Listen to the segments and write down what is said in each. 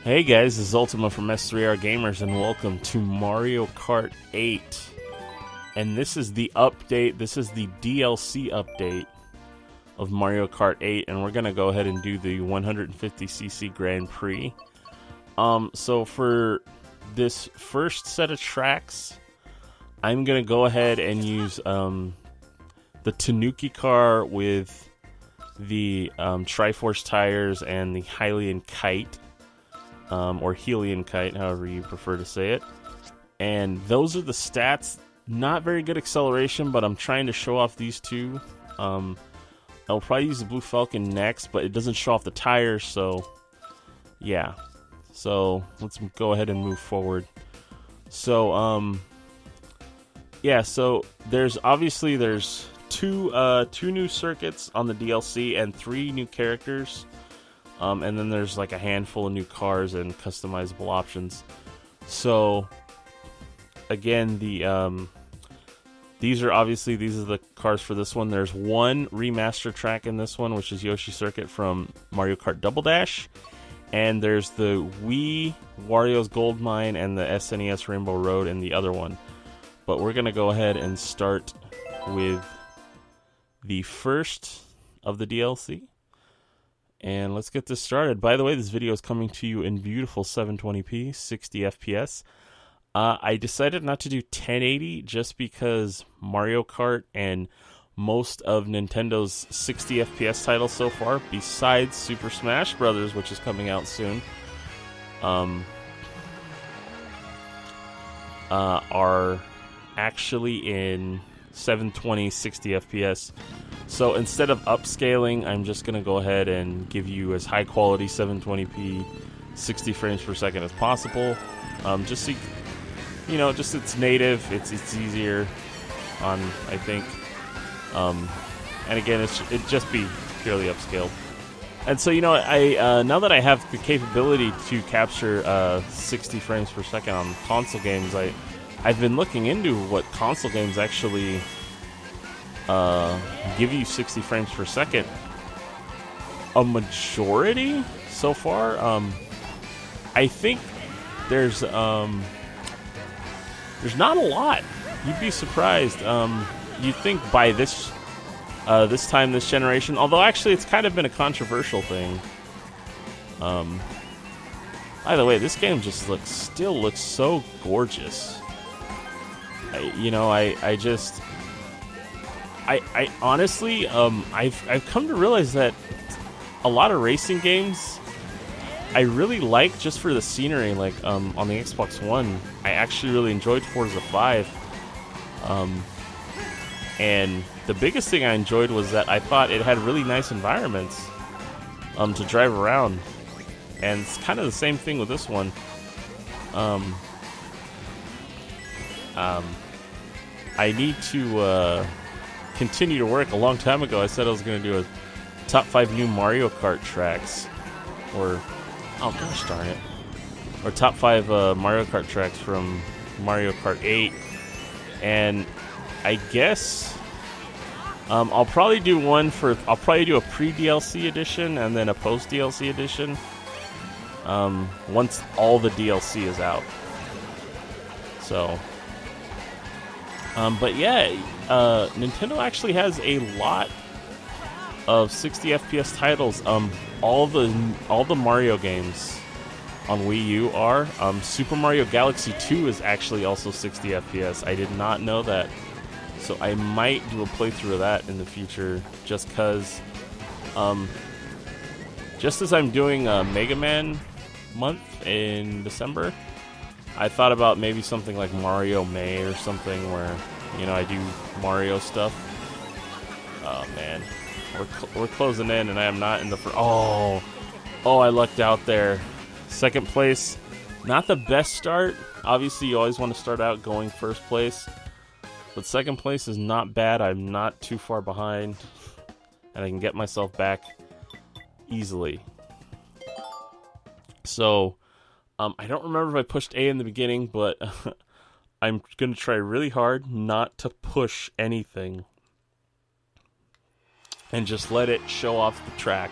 Hey guys, this is Ultima from S3R Gamers, and welcome to Mario Kart 8. And this is the update, this is the DLC update of Mario Kart 8, and we're going to go ahead and do the 150cc Grand Prix. So for this first set of tracks, I'm going to go ahead and use the Tanuki car with the Triforce tires and the Hylian Kite. Or Helian Kite, however you prefer to say it. And those are the stats. Not very good acceleration, but I'm trying to show off these two. I'll probably use the Blue Falcon next, but it doesn't show off the tires, so yeah. So let's go ahead and move forward. So yeah, so there's two new circuits on the DLC and 3 new characters. And then there's like a handful of new cars and customizable options. So again, these are the cars for this one. There's one remaster track in this one, which is Yoshi Circuit from Mario Kart Double Dash. And there's the Wii Wario's Gold Mine and the SNES Rainbow Road in the other one. But we're going to go ahead and start with the first of the DLC. And let's get this started. By the way, this video is coming to you in beautiful 720p, 60 FPS. I decided not to do 1080 just because Mario Kart and most of Nintendo's 60 FPS titles so far, besides Super Smash Bros., which is coming out soon, are actually in 720, 60 FPS. So instead of upscaling, I'm just going to go ahead and give you as high quality 720p 60 frames per second as possible. Just so you know, just it's native, it's easier on, I think. And again, it'd just be purely upscaled. And so, you know, I now that I have the capability to capture 60 frames per second on console games, I've been looking into what console games actually give you 60 frames per second. A majority so far. I think there's not a lot. You'd be surprised. You'd think by this generation, although actually it's kind of been a controversial thing. By the way, this game just still looks so gorgeous. I honestly, I've come to realize that a lot of racing games I really like just for the scenery. Like on the Xbox One, I actually really enjoyed Forza 5. And the biggest thing I enjoyed was that I thought it had really nice environments to drive around. And it's kind of the same thing with this one. I need to continue to work. A long time ago, I said I was going to do a top 5 new Mario Kart tracks, or oh gosh darn it, or top 5 Mario Kart tracks from Mario Kart 8, and I guess I'll probably do a pre-DLC edition and then a post-DLC edition once all the DLC is out. So. But yeah, Nintendo actually has a lot of 60 FPS titles. All the Mario games on Wii U are. Super Mario Galaxy 2 is actually also 60 FPS. I did not know that, so I might do a playthrough of that in the future. Just because, just as I'm doing a Mega Man month in December, I thought about maybe something like Mario May or something where, you know, I do Mario stuff. Oh man, we're closing in, and I am not in the oh, I lucked out there. Second place, not the best start. Obviously, you always want to start out going first place, but second place is not bad. I'm not too far behind, and I can get myself back easily. So. I don't remember if I pushed A in the beginning, but I'm going to try really hard not to push anything and just let it show off the track.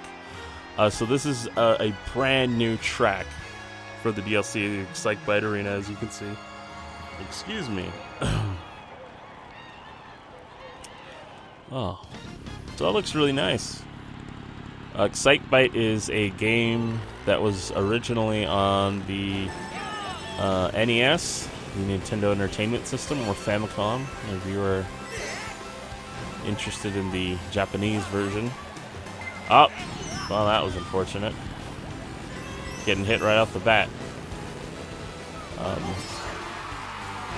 So this is a brand new track for the DLC, the Excite Bite Arena, as you can see. Excuse me. Oh, so that looks really nice. Excite Bite is a game that was originally on the NES, the Nintendo Entertainment System, or Famicom, if you are interested in the Japanese version. Oh, well, that was unfortunate. Getting hit right off the bat.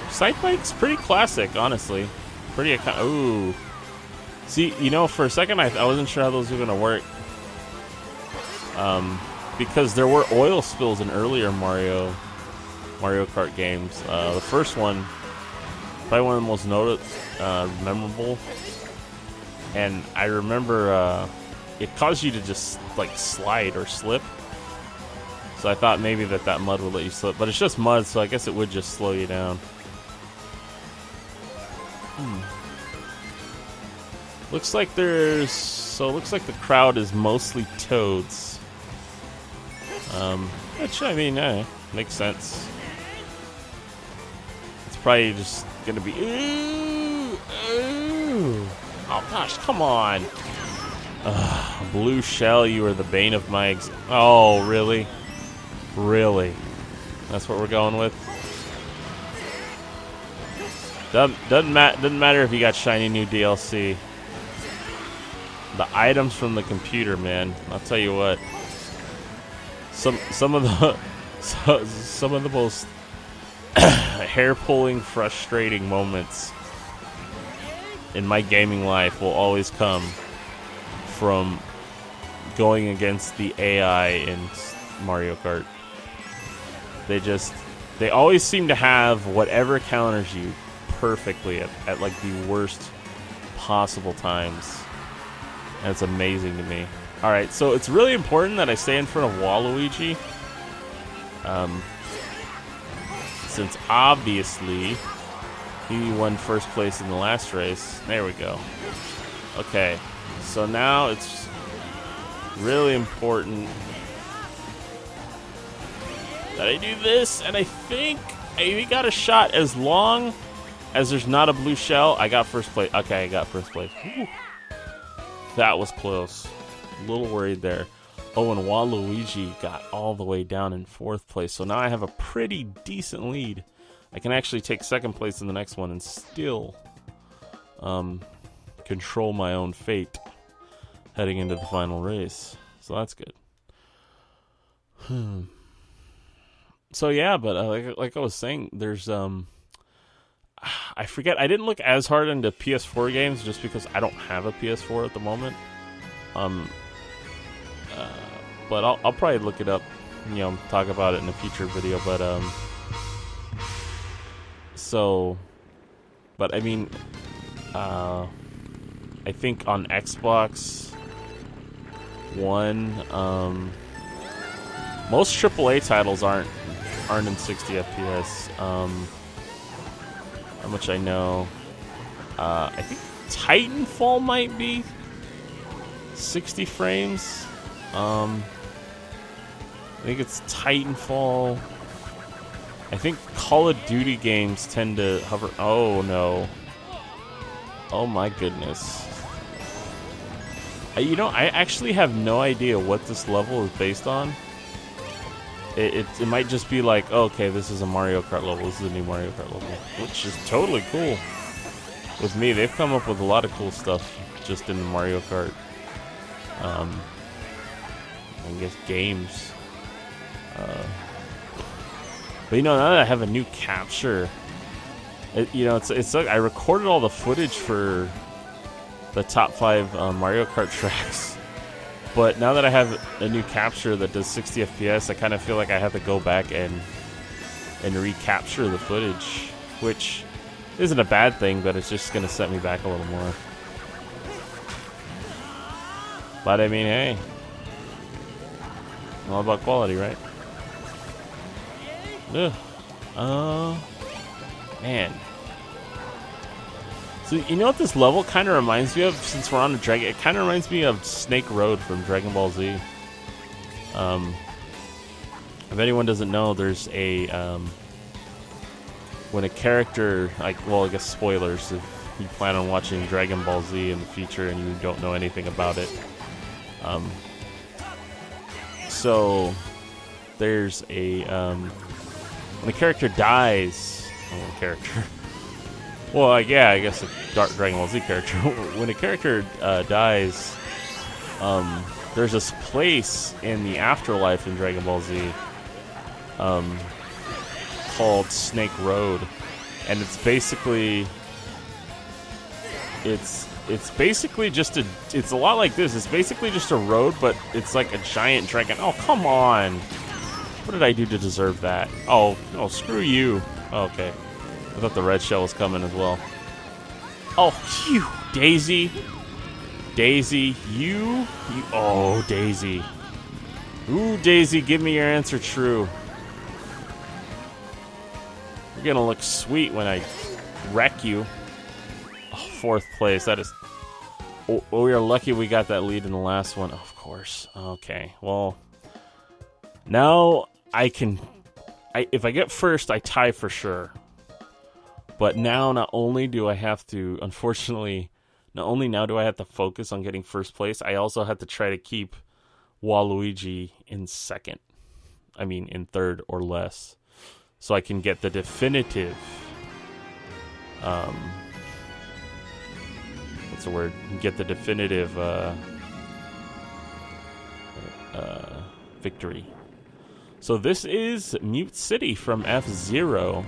Excite Bite's pretty classic, honestly. Pretty, ooh. See, you know, for a second I wasn't sure how those were going to work. Because there were oil spills in earlier Mario Kart games. The first one, probably one of the most memorable. And I remember it caused you to just like slide or slip. So I thought maybe that mud would let you slip, but it's just mud, so I guess it would just slow you down. Looks like the crowd is mostly toads. Which, I mean, makes sense. It's probably just gonna be, ooh. Oh gosh, come on. Blue shell, you are the bane of my oh, really? Really? That's what we're going with? Doesn't matter if you got shiny new DLC. The items from the computer, man. I'll tell you what. Some of the most hair-pulling, frustrating moments in my gaming life will always come from going against the AI in Mario Kart. They always seem to have whatever counters you perfectly at like the worst possible times. And it's amazing to me. Alright, so it's really important that I stay in front of Waluigi. Since obviously he won first place in the last race. There we go. Okay, so now it's really important that I do this, and I think we got a shot as long as there's not a blue shell. I got first place. Okay, I got first place. Woo. That was close. A little worried there. Oh, and Waluigi got all the way down in fourth place. So now I have a pretty decent lead. I can actually take second place in the next one and still control my own fate heading into the final race. So that's good. So yeah, but like I was saying, there's I forget. I didn't look as hard into PS4 games just because I don't have a PS4 at the moment. But I'll probably look it up, you know, talk about it in a future video. But I mean, I think on Xbox One, most AAA titles aren't in 60 FPS. How much I know, I think Titanfall might be 60 frames. I think it's Titanfall. I think Call of Duty games tend to hover. Oh no. Oh my goodness. You know, I actually have no idea what this level is based on. It might just be like, oh, okay, this is a Mario Kart level. This is a new Mario Kart level, which is totally cool. With me, they've come up with a lot of cool stuff just in the Mario Kart. I guess games. But you know, now that I have a new capture, you know, it's like I recorded all the footage for the top 5 Mario Kart tracks. But now that I have a new capture that does 60 FPS, I kind of feel like I have to go back and recapture the footage, which isn't a bad thing, but it's just going to set me back a little more. But I mean, hey, all about quality, right? Ugh. Man. So you know what this level kind of reminds me of? Since we're on a Dragon, it kind of reminds me of Snake Road from Dragon Ball Z. If anyone doesn't know, there's a when a character, like, well, I guess spoilers if you plan on watching Dragon Ball Z in the future and you don't know anything about it. So there's a when a character dies, well, yeah, I guess a Dragon Ball Z character. When a character dies, there's this place in the afterlife in Dragon Ball Z called Snake Road, and it's basically just it's a lot like this. It's basically just a road, but it's like a giant dragon. Oh, come on. What did I do to deserve that? Oh, screw you. Okay. I thought the red shell was coming as well. Oh, phew. Daisy. Daisy, you. Oh, Daisy. Ooh, Daisy, give me your answer true. You're gonna look sweet when I wreck you. Oh, 4th place. That is... Oh, we are lucky we got that lead in the last one. Of course. Okay, well... Now I can... if I get first, I tie for sure. But now not only do I have to... Unfortunately, not only now do I have to focus on getting first place, I also have to try to keep Waluigi in second. I mean, in third or less. So I can get the definitive... what's the word? Get the definitive victory. So this is Mute City from F-Zero.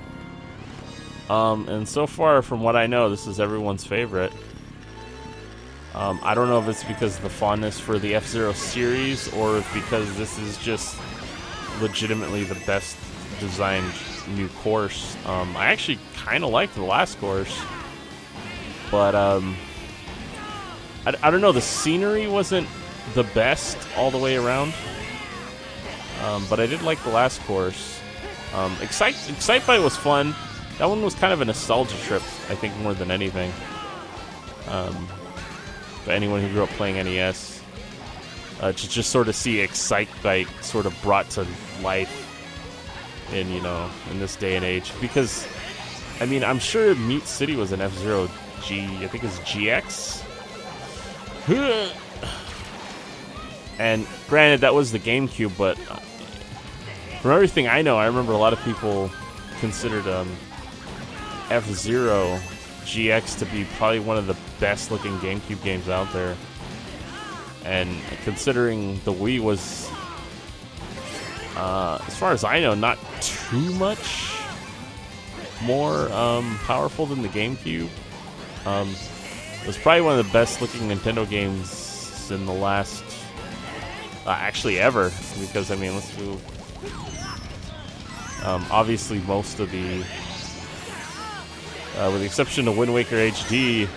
And so far, from what I know, this is everyone's favorite. I don't know if it's because of the fondness for the F-Zero series, or if because this is just legitimately the best designed new course. I actually kind of liked the last course, but I don't know, the scenery wasn't the best all the way around, but I did like the last course. Excitebike was fun. That one was kind of a nostalgia trip, I think, more than anything. For anyone who grew up playing NES, to just sort of see Excitebike sort of brought to life in, in this day and age. Because, I mean, I'm sure Mute City was an F-Zero I think it's GX. And granted, that was the GameCube, but from everything I know, I remember a lot of people considered F-Zero GX to be probably one of the best looking GameCube games out there. And considering the Wii was, as far as I know, not too much more powerful than the GameCube, it was probably one of the best looking Nintendo games in the last, actually ever, because, I mean, let's do, obviously most of the, with the exception of Wind Waker HD,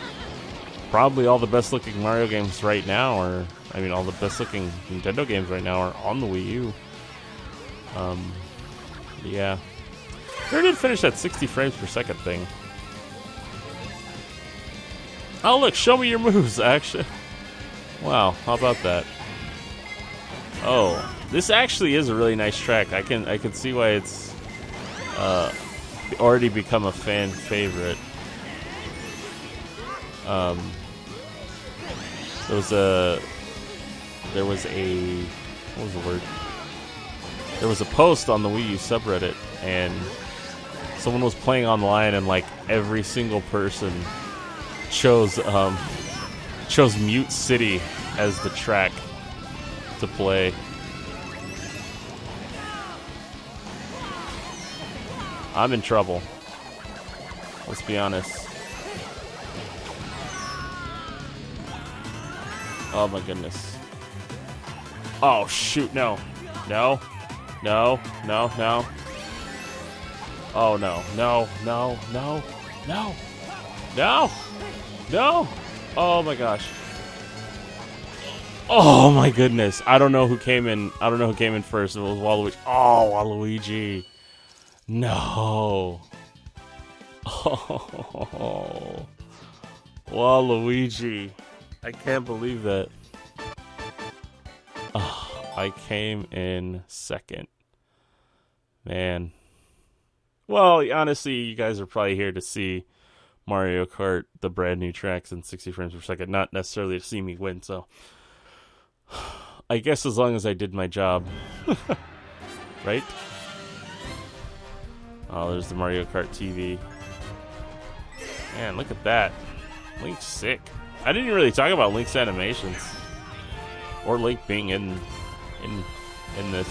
probably all the best looking Mario games right now are, I mean, all the best looking Nintendo games right now are on the Wii U. Yeah. Sure did finish that 60 frames per second thing. Oh, look, show me your moves, actually. Wow, how about that? Oh, this actually is a really nice track. I can see why it's already become a fan favorite. There was a what was the word? There was a post on the Wii U subreddit, and someone was playing online, and like every single person chose Mute City as the track to play. I'm in trouble. Let's be honest. Oh my goodness. Oh shoot, no. No. No. No. No. Oh no. No. No. No. No. No. No. Oh my gosh. Oh my goodness. I don't know who came in. I don't know who came in first. It was Waluigi. Oh, Waluigi. No. Oh. Waluigi. I can't believe that. Oh, I came in second. Man. Well, honestly, you guys are probably here to see Mario Kart, the brand new tracks in 60 frames per second, not necessarily to see me win, so I guess as long as I did my job. Right? Oh, there's the Mario Kart TV. Man, look at that. Link's sick. I didn't really talk about Link's animations. Or Link being in this.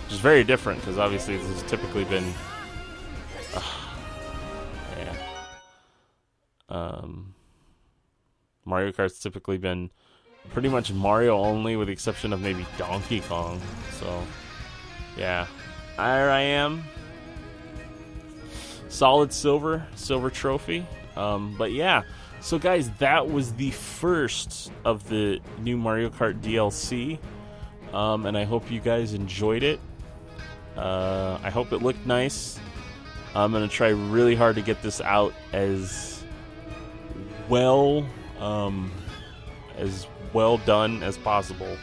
Which is very different, because obviously this has typically been... Mario Kart's typically been pretty much Mario only, with the exception of maybe Donkey Kong. So, yeah. There I am. Solid silver trophy. But yeah. So guys, that was the first of the new Mario Kart DLC. And I hope you guys enjoyed it. I hope it looked nice. I'm going to try really hard to get this out as well done as possible,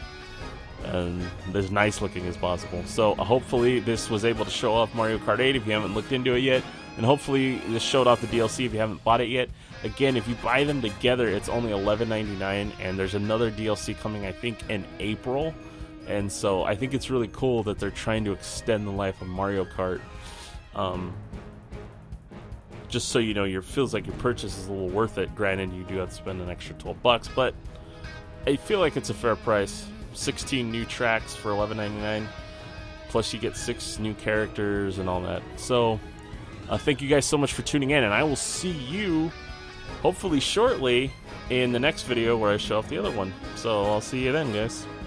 and as nice looking as possible. So hopefully this was able to show off Mario Kart 8 if you haven't looked into it yet, and hopefully this showed off the DLC if you haven't bought it yet. Again, if you buy them together, it's only $11.99, and there's another DLC coming, I think, in April. And so I think it's really cool that they're trying to extend the life of Mario Kart. Just so you know, it feels like your purchase is a little worth it. Granted, you do have to spend an extra $12, but I feel like it's a fair price. 16 new tracks for $11.99, plus you get 6 new characters and all that. So, thank you guys so much for tuning in, and I will see you hopefully shortly in the next video where I show off the other one. So I'll see you then, guys.